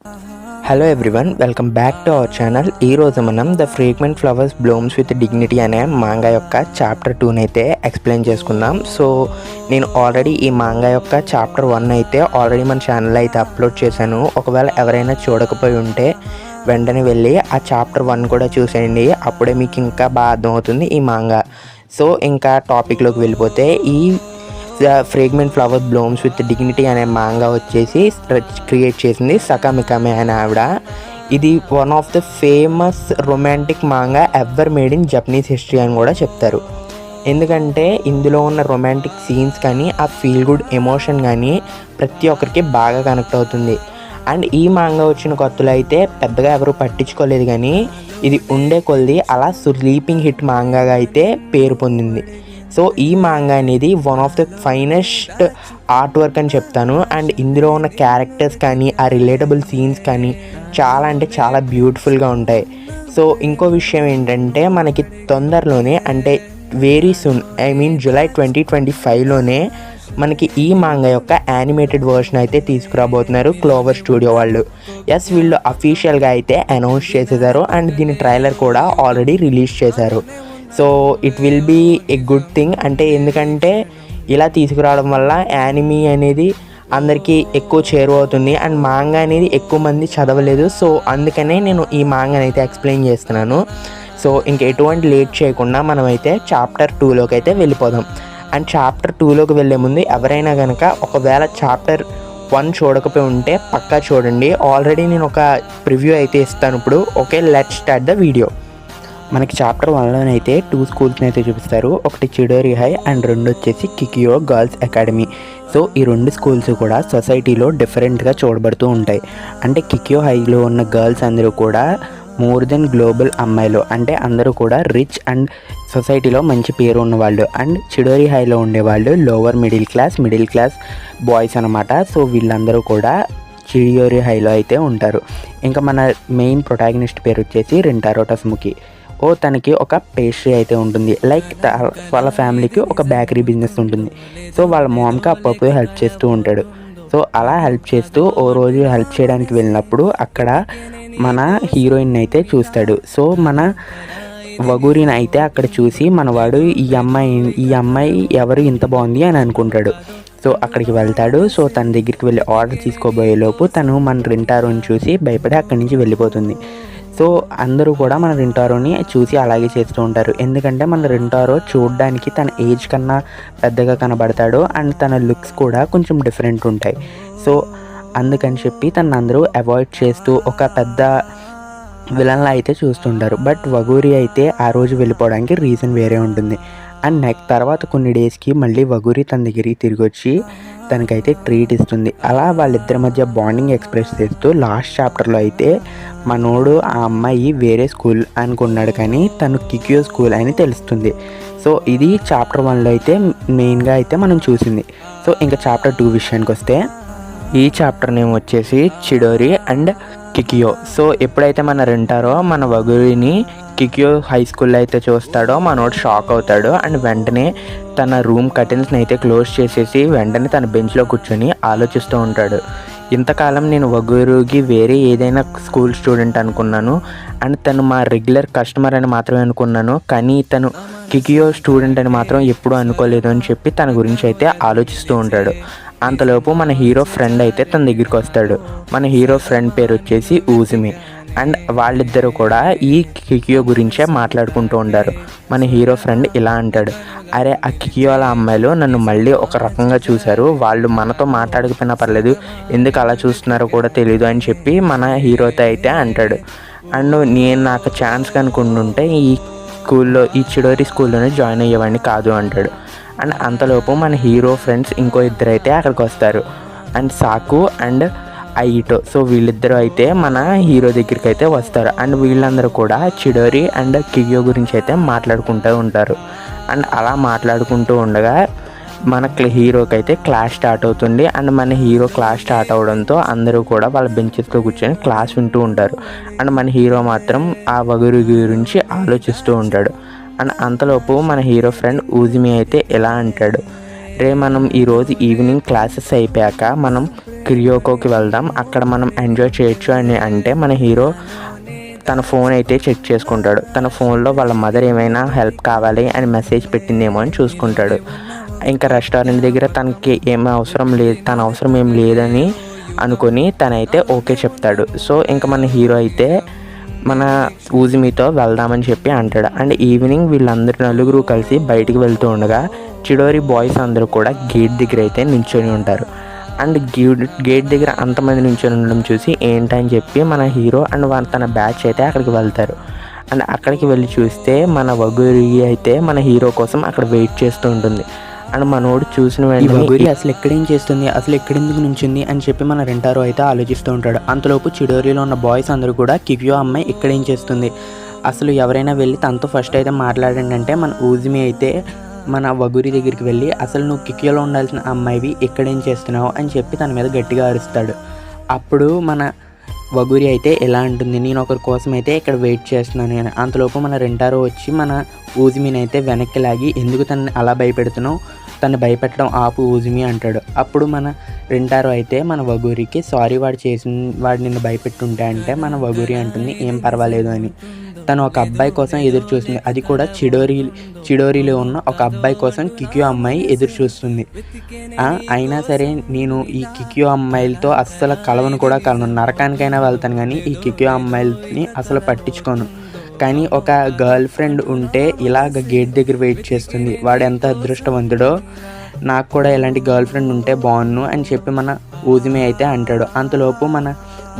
Hello everyone, welcome back to our channel. ఈరోజు మనం the fragment flowers blooms with dignity అనే manga యొక్క chapter 2 అయితే ఎక్స్ప్లెయిన్ చేసుకుందాం. సో నేను ఆల్రెడీ ఈ మాంగా యొక్క చాప్టర్ 1 అయితే ఆల్రెడీ మన ఛానల్లో అయితే అప్లోడ్ చేశాను. ఒకవేళ ఎవరైనా చూడకపోయి ఉంటే వెంటనే వెళ్ళి ఆ చాప్టర్ 1 కూడా చూసేయండి, అప్పుడే మీకు ఇంకా బాగా అర్థమవుతుంది ఈ మాంగా. సో ఇంకా టాపిక్లోకి వెళ్ళిపోతే, ఈ the fragment flower blooms with dignity అనే మాంగా వచ్చేసి క్రియేట్ చేసింది సకా మికామి అనే ఆవిడ. ఇది one of the famous romantic manga ever made in Japanese history అని కూడా చెప్తారు. ఎందుకంటే ఇందులో ఉన్న రొమాంటిక్ సీన్స్ కానీ ఆ ఫీల్ గుడ్ ఎమోషన్ కానీ ప్రతి ఒక్కరికి బాగా కనెక్ట్ అవుతుంది. అండ్ ఈ మాంగా వచ్చిన కొత్తలో అయితే పెద్దగా ఎవరు పట్టించుకోలేదు, కానీ ఇది ఉండే కొద్ది అలా స్లీపింగ్ హిట్ మాంగాగా అయితే పేరు పొందింది. సో ఈ మాంగా అనేది one of the finest art work అని చెప్తాను. అండ్ ఇందులో ఉన్న క్యారెక్టర్స్ కానీ ఆ రిలేటబుల్ సీన్స్ కానీ చాలా అంటే చాలా బ్యూటిఫుల్గా ఉంటాయి. సో ఇంకో విషయం ఏంటంటే, మనకి తొందరలోనే అంటే very soon, I mean July 2025లోనే మనకి ఈ మాంగా యొక్క యానిమేటెడ్ వర్షన్ అయితే తీసుకురాబోతున్నారు క్లోవర్ స్టూడియో వాళ్ళు. ఎస్, వీళ్ళు అఫీషియల్గా అయితే అనౌన్స్ చేసేసారు అండ్ దీని ట్రైలర్ కూడా ఆల్రెడీ రిలీజ్ చేశారు. So it will be a good thing. అంటే ఎందుకంటే ఇలా తీసుకురావడం వల్ల యానిమీ అనేది అందరికీ ఎక్కువ చేరువవుతుంది అండ్ మాంగా అనేది ఎక్కువ మంది చదవలేదు. సో అందుకనే నేను ఈ మాంగాని అయితే ఎక్స్ప్లెయిన్ చేస్తున్నాను. సో ఇంక ఎటువంటి లేట్ చేయకుండా మనమైతే చాప్టర్ 2లోకి అయితే వెళ్ళిపోదాం. అండ్ చాప్టర్ 2లోకి వెళ్ళే ముందు ఎవరైనా కనుక ఒకవేళ చాప్టర్ 1 చూడకపోయి ఉంటే పక్కా చూడండి. ఆల్రెడీ నేను ఒక ప్రివ్యూ అయితే ఇస్తాను ఇప్పుడు. Okay, let's start the video. మనకి చాప్టర్ 1లోనైతే 2 స్కూల్స్ని అయితే చూపిస్తారు. ఒకటి చిడోరి హై అండ్ రెండు వచ్చేసి కికియో గర్ల్స్ అకాడమీ. సో ఈ రెండు స్కూల్స్ కూడా సొసైటీలో డిఫరెంట్గా చూడబడుతూ ఉంటాయి. అంటే కికియో హైలో ఉన్న గర్ల్స్ అందరూ కూడా మోర్ దెన్ గ్లోబల్ అమ్మాయిలు, అంటే అందరూ కూడా రిచ్ అండ్ సొసైటీలో మంచి పేరు ఉన్నవాళ్ళు. అండ్ చిడోరి హైలో ఉండేవాళ్ళు లోవర్ మిడిల్ క్లాస్ బాయ్స్ అనమాట. సో వీళ్ళందరూ కూడా చిడోరి హైలో అయితే ఉంటారు. ఇంకా మన మెయిన్ ప్రొటాగనిస్ట్ పేరు వచ్చేసి రింటారో టసుముకి. తనకి ఒక పేస్ట్రీ అయితే ఉంటుంది, లైక్ వాళ్ళ ఫ్యామిలీకి ఒక బేకరీ బిజినెస్ ఉంటుంది. సో వాళ్ళ మామ్కి అప్పుడప్పుడు హెల్ప్ చేస్తూ ఉంటాడు. సో అలా హెల్ప్ చేస్తూ ఓ రోజు హెల్ప్ చేయడానికి వెళ్ళినప్పుడు అక్కడ మన హీరోయిన్ అయితే చూస్తాడు. సో మన వగూరిని అయితే అక్కడ చూసి మనవాడు ఈ అమ్మాయి ఎవరు ఇంత బాగుంది అని అనుకుంటాడు. సో అక్కడికి వెళ్తాడు. సో తన దగ్గరికి వెళ్ళి ఆర్డర్ తీసుకోబోయేలోపు తను మన రింటారోని చూసి భయపడి అక్కడి నుంచి వెళ్ళిపోతుంది. సో అందరూ కూడా మన రింటారోని చూసి అలాగే చేస్తూ ఉంటారు. ఎందుకంటే మన రింటారో చూడడానికి తన ఏజ్ కన్నా పెద్దగా కనబడతాడు అండ్ తన లుక్స్ కూడా కొంచెం డిఫరెంట్ ఉంటాయి. సో అందుకని చెప్పి తను అందరూ అవాయిడ్ చేస్తూ ఒక పెద్ద విలన్లా అయితే చూస్తుంటారు. బట్ వగూరి అయితే ఆ రోజు వెళ్ళిపోవడానికి రీజన్ వేరే ఉంటుంది. అండ్ తర్వాత కొన్ని డేస్కి మళ్ళీ వగూరి తన దగ్గరికి తిరిగి వచ్చి తనకైతే ట్రీట్ ఇస్తుంది. అలా వాళ్ళిద్దరి మధ్య బాండింగ్ ఎక్స్ప్రెస్ చేస్తూ లాస్ట్ చాప్టర్లో అయితే మనోడు ఆ అమ్మాయి వేరే స్కూల్ అనుకున్నాడు, కానీ తను కికియో స్కూల్ అని తెలుస్తుంది. సో ఇది చాప్టర్ 1లో అయితే మెయిన్గా అయితే మనం చూసింది. సో ఇంకా చాప్టర్ 2 విషయానికి వస్తే, ఈ చాప్టర్ నేమ్ వచ్చేసి చిడోరి అండ్ కికియో. సో ఎప్పుడైతే మన రింటారో మన వగూరిని కికియో హై స్కూల్లో అయితే చూస్తాడో మనోడు షాక్ అవుతాడు అండ్ వెంటనే తన రూమ్ కర్టెన్స్ని అయితే క్లోజ్ చేసేసి వెంటనే తన బెంచ్లో కూర్చొని ఆలోచిస్తూ ఉంటాడు. ఇంతకాలం నేను వగూరుకి వేరే ఏదైనా స్కూల్ స్టూడెంట్ అనుకున్నాను అండ్ తను మా రెగ్యులర్ కస్టమర్ అని మాత్రమే అనుకున్నాను, కానీ తను కికియో స్టూడెంట్ అని మాత్రం ఎప్పుడూ అనుకోలేదు అని చెప్పి తన గురించి అయితే ఆలోచిస్తూ ఉంటాడు. అంతలోపు మన హీరో ఫ్రెండ్ అయితే తన దగ్గరికి వస్తాడు. మన హీరో ఫ్రెండ్ పేరు వచ్చేసి ఊజిమి. అండ్ వాళ్ళిద్దరూ కూడా ఈ కికియో గురించే మాట్లాడుకుంటూ ఉంటారు. మన హీరో ఫ్రెండ్ ఇలా అంటాడు, అరే ఆ కికియోల అమ్మాయిలు నన్ను మళ్ళీ ఒక రకంగా చూశారు, వాళ్ళు మనతో మాట్లాడకపోయినా పర్లేదు, ఎందుకు అలా చూస్తున్నారో కూడా తెలియదు అని చెప్పి మన హీరోతో అయితే అంటాడు. అండ్ నేను నాకు ఛాన్స్ కనుకుంటుంటే ఈ చిడోరి స్కూల్లోనే జాయిన్ అయ్యేవాడిని కాదు అంటాడు. అండ్ అంతలోపు మన హీరో ఫ్రెండ్స్ ఇంకో ఇద్దరు అయితే అక్కడికి వస్తారు, అండ్ సాకు అండ్ ఐటో. సో వీళ్ళిద్దరూ అయితే మన హీరో దగ్గరికి అయితే వస్తారు. అండ్ వీళ్ళందరూ కూడా చిడోరి అండ్ కికియో గురించి అయితే మాట్లాడుకుంటూ ఉంటారు. అండ్ అలా మాట్లాడుకుంటూ ఉండగా మన హీరోకి అయితే క్లాస్ స్టార్ట్ అవుతుంది. అండ్ మన హీరో క్లాస్ స్టార్ట్ అవడంతో అందరూ కూడా వాళ్ళ బెంచెస్లో కూర్చొని క్లాస్ వింటూ ఉంటారు. అండ్ మన హీరో మాత్రం ఆ వగూరి గురించి ఆలోచిస్తూ ఉంటాడు. అండ్ అంతలోపు మన హీరో ఫ్రెండ్ ఊజిమి అయితే ఎలా అంటాడు, రే మనం ఈరోజు ఈవినింగ్ క్లాసెస్ అయిపోయాక మనం కిరియోకోకి వెళ్దాం, అక్కడ మనం ఎంజాయ్ చేయొచ్చు అని అంటే మన హీరో తన ఫోన్ అయితే చెక్ చేసుకుంటాడు. తన ఫోన్లో వాళ్ళ మదర్ ఏమైనా హెల్ప్ కావాలి అని మెసేజ్ పెట్టిందేమో అని చూసుకుంటాడు. ఇంకా రెస్టారెంట్ దగ్గర తనకి ఏమీ అవసరం లేదు, తన అవసరం ఏం లేదని అనుకొని తనైతే ఓకే చెప్తాడు. సో ఇంకా మన హీరో అయితే మన ఊజిమితో వెళ్దామని చెప్పి అంటాడు. అండ్ ఈవినింగ్ వీళ్ళందరూ నలుగురు కలిసి బయటికి వెళ్తూ ఉండగా చిడోరి బాయ్స్ అందరూ కూడా గేట్ దగ్గర అయితే నిల్చొని ఉంటారు. అండ్ గేట్ దగ్గర అంతమంది నిల్చొని ఉండడం చూసి ఏంటని చెప్పి మన హీరో అండ్ తన బ్యాచ్ అయితే అక్కడికి వెళ్తారు. అండ్ అక్కడికి వెళ్ళి చూస్తే మన వగురి అయితే మన హీరో కోసం అక్కడ వెయిట్ చేస్తూ ఉంటుంది. అండ్ మనోడు చూసిన వెంటనే వగురి అసలు ఎక్కడేం చేస్తుంది, అసలు ఎక్కడెందుకు నుంచింది అని చెప్పి మన రెంటారో అయితే ఆలోచిస్తూ ఉంటాడు. అంతలోపు చిడోరిలో ఉన్న బాయ్స్ అందరూ కూడా కిక్యో అమ్మాయి ఇక్కడేం చేస్తుంది, అసలు ఎవరైనా వెళ్ళి తనతో ఫస్ట్ అయితే మాట్లాడండి అంటే మన ఊజిమి అయితే మన వగురి దగ్గరికి వెళ్ళి అసలు నువ్వు కిక్యోలో ఉండాల్సిన అమ్మాయివి ఎక్కడేం చేస్తున్నావు అని చెప్పి తన మీద గట్టిగా అరుస్తాడు. అప్పుడు మన వగురి అయితే ఎలా అంటుంది, నేను ఒకరి కోసం అయితే ఇక్కడ వెయిట్ చేస్తున్నాను అని. అంతలోపు మన రెంటారో వచ్చి మన ఊజిమిని అయితే వెనక్కి లాగి ఎందుకు తనని అలా భయపెడుతున్నావు, తను భయపెట్టడం ఆపు ఊజిమి అంటాడు. అప్పుడు మన రెంటారో అయితే మన వగురికి సారీ వాడు నిన్ను భయపెట్టుంటే అంటే మన వగురి అంటుంది ఏం పర్వాలేదు అని. తను ఒక అబ్బాయి కోసం ఎదురు చూస్తుంది, అది కూడా చిడోరిలో ఉన్న ఒక అబ్బాయి కోసం కిక్యో అమ్మాయి ఎదురు చూస్తుంది. అయినా సరే నేను ఈ కిక్యో అమ్మాయిలతో అస్సలు కలవను కూడా కలను, నరకానికైనా వెళ్తాను కానీ ఈ కిక్యో అమ్మాయిలని అసలు పట్టించుకోను. కానీ ఒక గర్ల్ ఫ్రెండ్ ఉంటే ఇలాగ గేట్ దగ్గర వెయిట్ చేస్తుంది, వాడు ఎంత అదృష్టవంతుడో, నాకు కూడా ఇలాంటి గర్ల్ ఫ్రెండ్ ఉంటే బాగున్ను అని చెప్పి మన ఊజిమి అయితే అంటాడు. అంతలోపు మన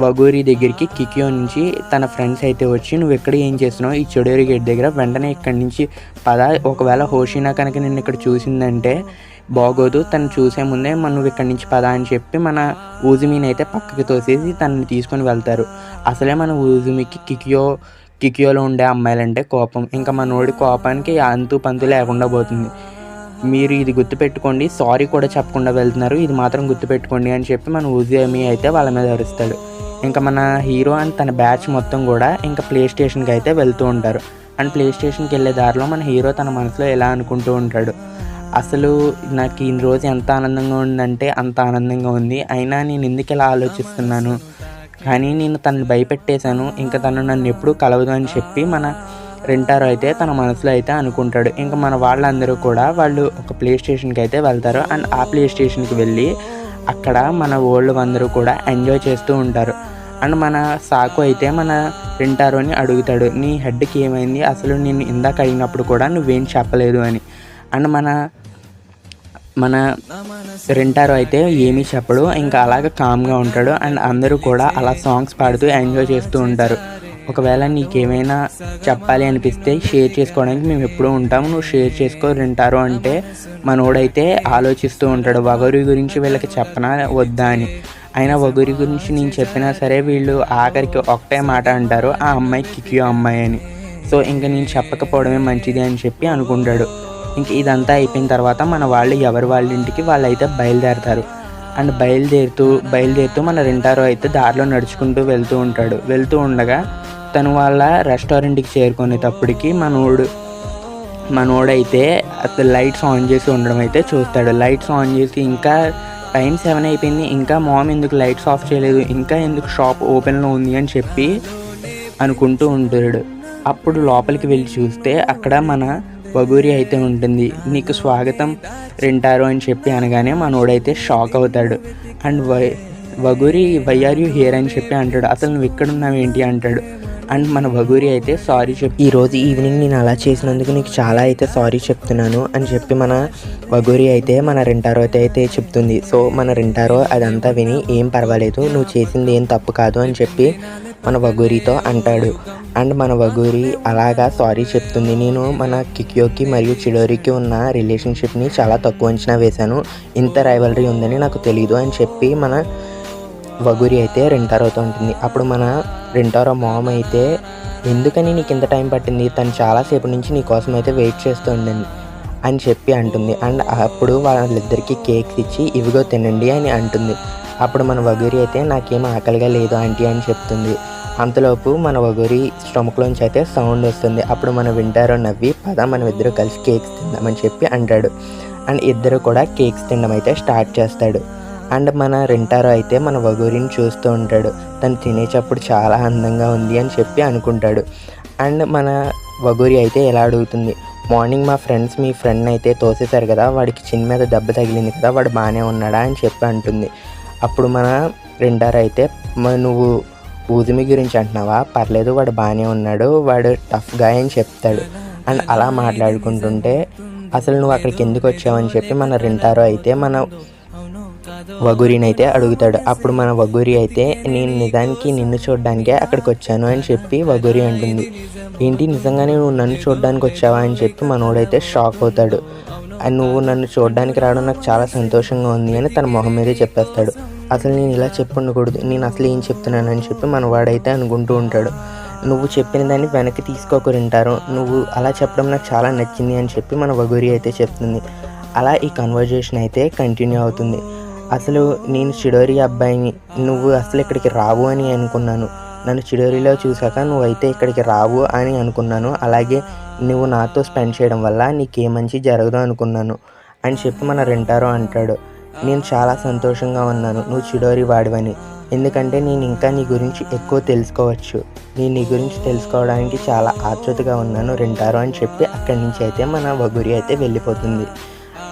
వగూరి దగ్గరికి కిక్యో నుంచి తన ఫ్రెండ్స్ అయితే వచ్చి నువ్వు ఎక్కడ ఏం చేస్తున్నావు ఈ చిడోరి గేట్ దగ్గర, వెంటనే ఇక్కడి నుంచి పద, ఒకవేళ హోషినా కనుక నిన్ను ఇక్కడ చూసిందంటే బాగోదు, తను చూసే ముందే నువ్వు ఇక్కడి నుంచి పద అని చెప్పి మన ఊజిమిని అయితే పక్కకి తోసేసి తనని తీసుకొని వెళ్తారు. అసలే మన ఊజిమికి కిక్యోలో ఉండే అమ్మాయిలంటే కోపం, ఇంకా మనోడి కోపానికి అంతు పంతు లేకుండా పోతుంది. మీరు ఇది గుర్తుపెట్టుకోండి, సారీ కూడా చెప్పకుండా వెళ్తున్నారు, ఇది మాత్రం గుర్తుపెట్టుకోండి అని చెప్పి మన ఊజిమి అయితే వాళ్ళ మీద అరుస్తాడు. ఇంకా మన హీరో అండ్ తన బ్యాచ్ మొత్తం కూడా ఇంకా ప్లే స్టేషన్కి అయితే వెళ్తూ ఉంటారు. అండ్ ప్లే స్టేషన్కి వెళ్ళే దారిలో మన హీరో తన మనసులో ఎలా అనుకుంటూ ఉంటాడు, అసలు నాకు ఈ రోజు ఎంత ఆనందంగా ఉందంటే అంత ఆనందంగా ఉంది, అయినా నేను ఎందుకు ఇలా ఆలోచిస్తున్నాను, కానీ నేను తనని భయపెట్టేశాను, ఇంకా తను నన్ను ఎప్పుడూ కలవదు అని చెప్పి మన రెంటారో అయితే తన మనసులో అయితే అనుకుంటాడు. ఇంకా మన వాళ్ళందరూ కూడా వాళ్ళు ఒక ప్లే స్టేషన్కి అయితే వెళ్తారు. అండ్ ఆ ప్లే స్టేషన్కి వెళ్ళి అక్కడ మన వాళ్ళు అందరూ కూడా ఎంజాయ్ చేస్తూ ఉంటారు. అండ్ మన సాకు అయితే మన రెంటారోని అడుగుతాడు, నీ హెడ్కి ఏమైంది, అసలు నేను ఇందాక అడిగినప్పుడు కూడా నువ్వేం చెప్పలేదు అని. అండ్ మన రెంటారో అయితే ఏమీ చెప్పడు, ఇంకా అలాగ కామ్గా ఉంటాడు. అండ్ అందరూ కూడా అలా సాంగ్స్ పాడుతూ ఎంజాయ్ చేస్తూ ఉంటారు. ఒకవేళ నీకేమైనా చెప్పాలి అనిపిస్తే షేర్ చేసుకోవడానికి మేము ఎప్పుడూ ఉంటాము, నువ్వు షేర్ చేసుకో రెంటారో అంటే మనోడైతే ఆలోచిస్తూ ఉంటాడు, వగూరి గురించి వీళ్ళకి చెప్పనా వద్దా అని. అయినా వగూరి గురించి నేను చెప్పినా సరే వీళ్ళు ఆఖరికి ఒకటే మాట అంటారు, ఆ అమ్మాయి కిక్యో అమ్మాయి అని. సో ఇంకా నేను చెప్పకపోవడమే మంచిది అని చెప్పి అనుకుంటాడు. ఇంక ఇదంతా అయిపోయిన తర్వాత మన వాళ్ళు ఎవరి వాళ్ళ ఇంటికి వాళ్ళైతే బయలుదేరతారు. అండ్ బయలుదేరుతూ మన రెంటారో అయితే దారిలో నడుచుకుంటూ వెళ్తూ ఉండగా తను వాళ్ళ రెస్టారెంట్కి చేరుకునేటప్పటికి మనోడైతే లైట్స్ ఆన్ చేసి ఉండడం అయితే చూస్తాడు. లైట్స్ ఆన్ చేసి ఇంకా టైం 7 అయిపోయింది, ఇంకా మామ్ ఎందుకు లైట్స్ ఆఫ్ చేయలేదు, ఇంకా ఎందుకు షాప్ ఓపెన్లో ఉంది అని చెప్పి అనుకుంటూ ఉంటాడు. అప్పుడు లోపలికి వెళ్ళి చూస్తే అక్కడ మన వగూరి అయితే ఉంటుంది. నీకు స్వాగతం రెంటారో అని చెప్పి అనగానే మనోడైతే షాక్ అవుతాడు. And Waguri why are you here అని చెప్పి అంటాడు, అసలు నువ్వు ఇక్కడ ఉన్నావు ఏంటి అంటాడు. అండ్ మన వగూరి అయితే సారీ ఈరోజు ఈవినింగ్ నేను అలా చేసినందుకు నీకు చాలా అయితే సారీ చెప్తున్నాను అని చెప్పి మన వగూరి అయితే మన రెంటారో అయితే చెప్తుంది. సో మన రెంటారో అదంతా విని ఏం పర్వాలేదు, నువ్వు చేసింది ఏం తప్పు కాదు అని చెప్పి మన వగూరితో అంటాడు. అండ్ మన వగూరి అలాగా సారీ చెప్తుంది, నేను మన కిక్యోకి మరియు చిడోరికి ఉన్న రిలేషన్షిప్ని చాలా తక్కువ అంచనా వేశాను, ఇంత రైవలరీ ఉందని నాకు తెలీదు అని చెప్పి మన వగూరి అయితే రెంటారోతో ఉంటుంది. అప్పుడు మన రెంటారో మామ్ అయితే ఎందుకని నీకు ఇంత టైం పట్టింది, తను చాలాసేపు నుంచి నీ కోసం అయితే వెయిట్ చేస్తుండని అని చెప్పి అంటుంది. అండ్ అప్పుడు వాళ్ళిద్దరికీ కేక్స్ ఇచ్చి ఇవిగో తినండి అని అంటుంది. అప్పుడు మన వగూరి అయితే నాకేం ఆకలిగా లేదు ఆంటీ అని చెప్తుంది. అంతలోపు మన వగూరి స్టమక్లోంచి అయితే సౌండ్ వస్తుంది. అప్పుడు మన వింటారో నవ్వి పద మనం ఇద్దరు కలిసి కేక్స్ తిందామని చెప్పి అంటాడు. అండ్ ఇద్దరు కూడా కేక్స్ తినడం అయితే స్టార్ట్ చేస్తాడు. అండ్ మన రింటారో అయితే మన వగూరిని చూస్తూ ఉంటాడు. తను తినేటప్పుడు చాలా అందంగా ఉంది అని చెప్పి అనుకుంటాడు. అండ్ మన వగూరి అయితే ఎలా అడుగుతుంది, మార్నింగ్ మా ఫ్రెండ్స్ మీ ఫ్రెండ్ అయితే తోసేశారు కదా, వాడికి చిన్న మీద దెబ్బ తగిలింది కదా, వాడు బాగానే ఉన్నాడా అని చెప్పి అంటుంది. అప్పుడు మన రింటారో అయితే నువ్వు ఊజుమి గురించి అంటున్నావా, పర్లేదు వాడు బాగానే ఉన్నాడు, వాడు టఫ్ గాయ్ అని చెప్తాడు. అండ్ అలా మాట్లాడుకుంటుంటే అసలు నువ్వు అక్కడికి ఎందుకు వచ్చావని చెప్పి మన రింటారో అయితే మన వగూరిని అయితే అడుగుతాడు. అప్పుడు మన వగూరి అయితే నేను నిజానికి నిన్ను చూడడానికే అక్కడికి వచ్చాను అని చెప్పి వగూరి అంటుంది. ఏంటి నిజంగానే నువ్వు నన్ను చూడడానికి వచ్చావా అని చెప్పి మనోడైతే షాక్ అవుతాడు. నువ్వు నన్ను చూడడానికి రావడం నాకు చాలా సంతోషంగా ఉంది అని తన మొహం మీదే చెప్పేస్తాడు. అసలు నేను ఇలా చెప్పుండకూడదు, నేను అసలు ఏం చెప్తున్నానని చెప్పి మనవాడైతే అనుకుంటూ ఉంటాడు. నువ్వు చెప్పిన దాన్ని వెనక్కి తీసుకోకరింటారు, నువ్వు అలా చెప్పడం నాకు చాలా నచ్చింది అని చెప్పి మన వగూరి అయితే చెప్తుంది. అలా ఈ కన్వర్జేషన్ అయితే కంటిన్యూ అవుతుంది. అసలు నేను చిడోరి అబ్బాయిని, నువ్వు అసలు ఇక్కడికి రావు అని అనుకున్నాను, నన్ను చిడోరిలో చూసాక నువ్వైతే ఇక్కడికి రావు అని అనుకున్నాను, అలాగే నువ్వు నాతో స్పెండ్ చేయడం వల్ల నీకే మంచి జరగదు అనుకున్నాను అని చెప్పి మన రింటారో అంటాడు. నేను చాలా సంతోషంగా ఉన్నాను నువ్వు చిడోరి వాడివని, ఎందుకంటే నేను ఇంకా నీ గురించి ఎక్కువ తెలుసుకోవచ్చు, నేను నీ గురించి తెలుసుకోవడానికి చాలా ఆతృతగా ఉన్నాను రింటారో అని చెప్పి అక్కడి నుంచి అయితే మన వగూరి అయితే వెళ్ళిపోతుంది.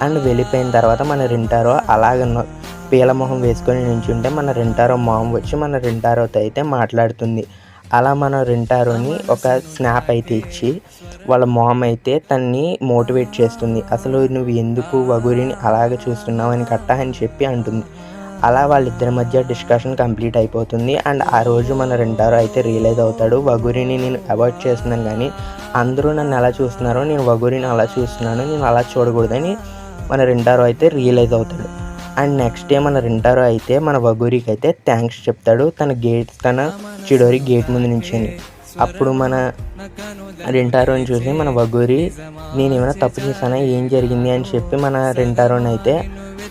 అండ్ వెళ్ళిపోయిన తర్వాత మన రింటారో అలాగ పీలమొహం వేసుకొని నించుంటే మన రింటారో మామ్ వచ్చి మన రింటారోతో అయితే మాట్లాడుతుంది. అలా మన రింటారోని ఒక స్నాప్ అయితే ఇచ్చి వాళ్ళ మామ్ అయితే తన్ని మోటివేట్ చేస్తుంది. అసలు నువ్వు ఎందుకు వగూరిని అలాగ చూస్తున్నావు అని కట్ట అని చెప్పి అంటుంది. అలా వాళ్ళిద్దరి మధ్య డిస్కషన్ కంప్లీట్ అయిపోతుంది. అండ్ ఆ రోజు మన రింటారో అయితే రియలైజ్ అవుతాడు, వగూరిని నేను అవాయిడ్ చేస్తున్నాను కానీ అందరూ నన్ను ఎలా చూస్తున్నారో నేను వగూరిని అలా చూస్తున్నాను, నేను అలా చూడకూడదని మన రింటారో అయితే రియలైజ్ అవుతాడు. అండ్ నెక్స్ట్ డే మన రింటారో అయితే మన వగూరికి అయితే థ్యాంక్స్ చెప్తాడు తన చిడోరి గేట్ ముందు నుంచొని. అప్పుడు మన రింటారోని చూసి మన వగూరి నేను ఏమైనా తప్పు చేశానా, ఏం జరిగింది అని చెప్పి మన రింటారోని అయితే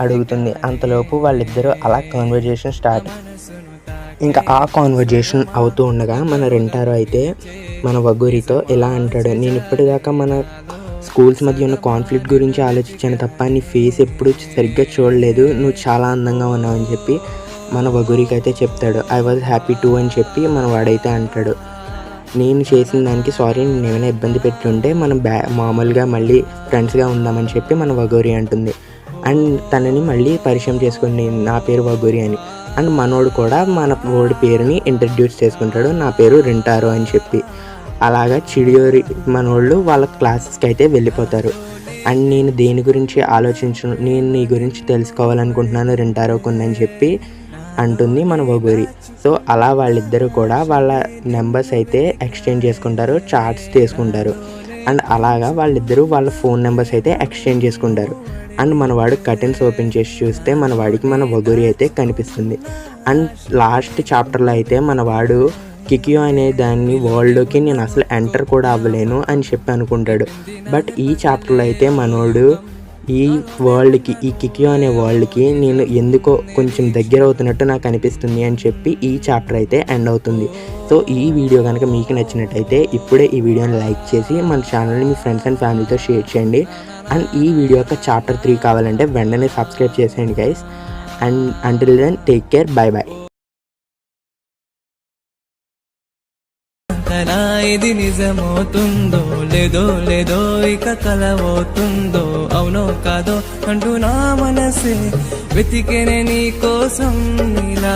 అడుగుతుంది. అంతలోపు వాళ్ళిద్దరూ అలా కాన్వర్జేషన్ స్టార్ట్. ఇంకా ఆ కాన్వర్జేషన్ అవుతూ ఉండగా మన రింటారో అయితే మన వగూరితో ఇలా అంటాడు, నేను ఇప్పటిదాకా మన స్కూల్స్ మధ్య ఉన్న కాన్ఫ్లిక్ట్ గురించి ఆలోచించాను తప్ప నీ ఫేస్ ఎప్పుడు సరిగ్గా చూడలేదు, నువ్వు చాలా అందంగా ఉన్నావు అని చెప్పి మన వగూరికి అయితే చెప్తాడు. ఐ వాజ్ హ్యాపీ టూ అని చెప్పి మన వాడైతే అంటాడు. నేను చేసిన దానికి సారీ, నేను ఏమైనా ఇబ్బంది పెట్టుంటే మనం మామూలుగా మళ్ళీ ఫ్రెండ్స్గా ఉందామని చెప్పి మన వగూరి అంటుంది. అండ్ తనని మళ్ళీ పరిచయం చేసుకుని నా పేరు వగూరి అని. అండ్ మనోడు కూడా మన వాడి పేరుని ఇంట్రడ్యూస్ చేసుకుంటాడు, నా పేరు రింటారో అని చెప్పి. అలాగా చిడియోరి మనోళ్ళు వాళ్ళ క్లాసెస్కి అయితే వెళ్ళిపోతారు. అండ్ నేను దేని గురించి ఆలోచించను, నేను నీ గురించి తెలుసుకోవాలనుకుంటున్నాను రింటారో కొన్ని అని చెప్పి అంటుంది మన వగూరి. సో అలా వాళ్ళిద్దరూ కూడా వాళ్ళ నెంబర్స్ అయితే ఎక్స్చేంజ్ చేసుకుంటారు, చాట్స్ తీసుకుంటారు. అండ్ అలాగా వాళ్ళిద్దరూ వాళ్ళ ఫోన్ నెంబర్స్ అయితే ఎక్స్చేంజ్ చేసుకుంటారు. అండ్ మనవాడు కర్టెన్స్ ఓపెన్ చేసి చూస్తే మన వాడికి మన వగూరి అయితే కనిపిస్తుంది. అండ్ లాస్ట్ చాప్టర్లో అయితే మనవాడు కికియో అనే దాన్ని వరల్డ్లోకి నేను అసలు ఎంటర్ కూడా అవ్వలేను అని చెప్పి అనుకుంటాడు. బట్ ఈ చాప్టర్లో అయితే మనోడు ఈ వరల్డ్కి, ఈ కికియో అనే వరల్డ్కి నేను ఎందుకో కొంచెం దగ్గర అవుతున్నట్టు నాకు అనిపిస్తుంది అని చెప్పి ఈ చాప్టర్ అయితే ఎండ్ అవుతుంది. సో ఈ వీడియో కనుక మీకు నచ్చినట్టయితే ఇప్పుడే ఈ వీడియోని లైక్ చేసి మన ఛానల్ని మీ ఫ్రెండ్స్ అండ్ ఫ్యామిలీతో షేర్ చేయండి. అండ్ ఈ వీడియో యొక్క చాప్టర్ 3 కావాలంటే వెంటనే సబ్స్క్రైబ్ చేసేయండి guys. And until then take care, bye bye. ఇది నిజమవుతుందో లేదో ఇక కలవవుతుందో అవునో కాదో అంటూ నా మనసే వెతికెనే నీ కోసం ఇలా